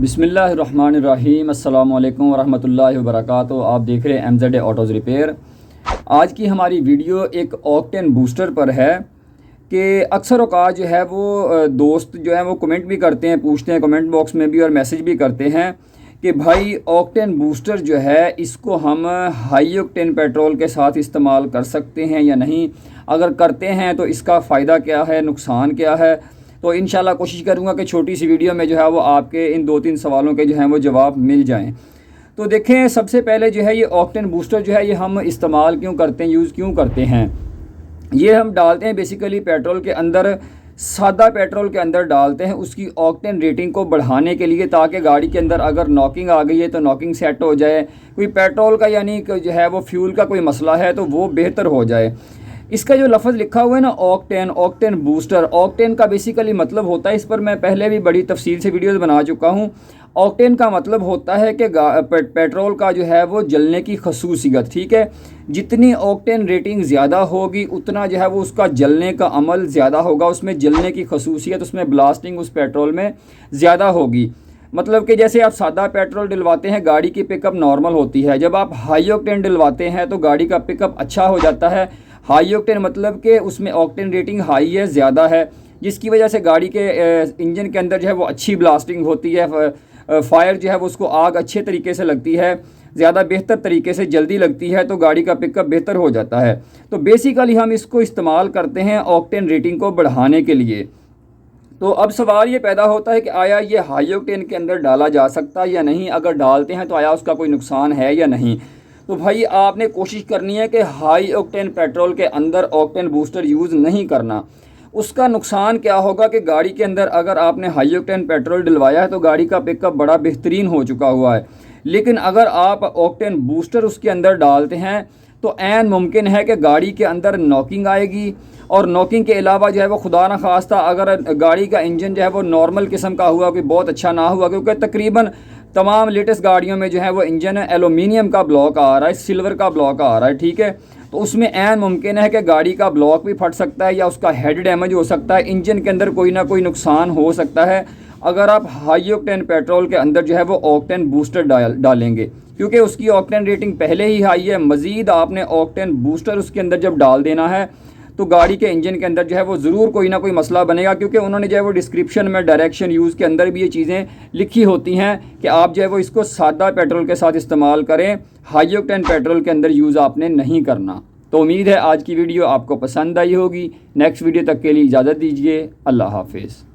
बिस्मिल्लाहिर्रहमानिर्रहीम अस्सलामु अलैकुम वरहमतुल्लाहि वबरकातुहू। आप देख रहे हैं MZ ऑटोज़ रिपेयर। आज की हमारी वीडियो एक ऑक्टेन बूस्टर पर है कि अक्सर औक़ात जो है वो दोस्त जो है वो कमेंट भी करते हैं, पूछते हैं कमेंट बॉक्स में भी और मैसेज भी करते हैं कि भाई ऑक्टेन बूस्टर जो है इसको हम हाई ऑक्टेन पेट्रोल के साथ इस्तेमाल कर सकते हैं या नहीं, अगर करते हैं तो इसका फ़ायदा क्या है, नुकसान क्या है। तो इंशाल्लाह कोशिश करूँगा कि छोटी सी वीडियो में जो है वो आपके इन 2-3 सवालों के जो हैं वो जवाब मिल जाएं। तो देखें, सबसे पहले जो है ये ऑक्टेन बूस्टर जो है ये हम इस्तेमाल क्यों करते हैं, यूज़ क्यों करते हैं। ये हम डालते हैं बेसिकली पेट्रोल के अंदर, सादा पेट्रोल के अंदर डालते हैं उसकी ऑक्टेन रेटिंग को बढ़ाने के लिए, ताकि गाड़ी के अंदर अगर नॉकिंग आ गई है तो नॉकिंग सेट हो जाए, कोई पेट्रोल का यानी जो है वो फ्यूल का कोई मसला है तो वो बेहतर हो जाए। इसका जो लफ्ज़ लिखा हुआ है ना ऑक्टेन, ऑक्टेन बूस्टर, ऑक्टेन का बेसिकली मतलब होता है, इस पर मैं पहले भी बड़ी तफसील से वीडियोस बना चुका हूँ। ऑक्टेन का मतलब होता है कि पेट्रोल का जो है वो जलने की खसूसियत, ठीक है। जितनी ऑक्टेन रेटिंग ज़्यादा होगी उतना जो है वो उसका जलने का अमल ज़्यादा होगा, उसमें जलने की खसूसियत, उसमें ब्लास्टिंग उस पेट्रोल में ज़्यादा होगी। मतलब कि जैसे आप सादा पेट्रोल डलवाते हैं गाड़ी की पिकअप नॉर्मल होती है, जब आप हाई ऑक्टेन डलवाते हैं तो गाड़ी का पिकअप अच्छा हो जाता है। हाई ऑक्टेन मतलब कि उसमें ऑक्टेन रेटिंग हाई है, ज़्यादा है, जिसकी वजह से गाड़ी के इंजन के अंदर जो है वो अच्छी ब्लास्टिंग होती है, फायर जो है वो उसको आग अच्छे तरीके से लगती है, ज़्यादा बेहतर तरीके से जल्दी लगती है, तो गाड़ी का पिकअप बेहतर हो जाता है। तो बेसिकली हम इसको इस्तेमाल करते हैं ऑक्टेन रेटिंग को बढ़ाने के लिए। तो अब सवाल ये पैदा होता है कि आया ये हाई ऑक्टेन के अंदर डाला जा सकता है या नहीं, अगर डालते हैं तो आया उसका कोई नुकसान है या नहीं। तो भाई आपने कोशिश करनी है कि हाई ऑक्टेन पेट्रोल के अंदर ऑक्टेन बूस्टर यूज़ नहीं करना। उसका नुकसान क्या होगा कि गाड़ी के अंदर अगर आपने हाई ऑक्टेन पेट्रोल डलवाया है तो गाड़ी का पिकअप बड़ा बेहतरीन हो चुका हुआ है, लेकिन अगर आप ऑक्टेन बूस्टर उसके अंदर डालते हैं तो ऐन मुमकिन है कि गाड़ी के अंदर नॉकिंग आएगी, और नॉकिंग के अलावा जो है वो खुदा न खास्ता अगर गाड़ी का इंजन जो है वो नॉर्मल किस्म का हुआ, कोई बहुत अच्छा ना हुआ, क्योंकि तकरीबन तमाम लेटेस्ट गाड़ियों में जो है वो इंजन एलुमिनियम का ब्लॉक आ रहा है, सिल्वर का ब्लॉक आ रहा है, ठीक है। तो उसमें ऐन मुमकिन है कि गाड़ी का ब्लॉक भी फट सकता है या उसका हेड डैमेज हो सकता है, इंजन के अंदर कोई ना कोई नुकसान हो सकता है अगर आप हाई ऑक्टेन पेट्रोल के अंदर जो है वो ऑक्टेन बूस्टर डालेंगे, क्योंकि उसकी ऑक्टेन रेटिंग पहले ही हाई है। मज़ीद आपने ऑक्टेन बूस्टर उसके अंदर जब डाल देना है तो गाड़ी के इंजन के अंदर जो है वो ज़रूर कोई ना कोई मसला बनेगा, क्योंकि उन्होंने जो है वो डिस्क्रिप्शन में डायरेक्शन यूज़ के अंदर भी ये चीज़ें लिखी होती हैं कि आप जो है वो इसको सादा पेट्रोल के साथ इस्तेमाल करें, हाई ऑक्टेन पेट्रोल के अंदर यूज़ आपने नहीं करना। तो उम्मीद है आज की वीडियो आपको पसंद आई होगी। नेक्स्ट वीडियो तक के लिए इजाज़त दीजिए। अल्लाह हाफिज़।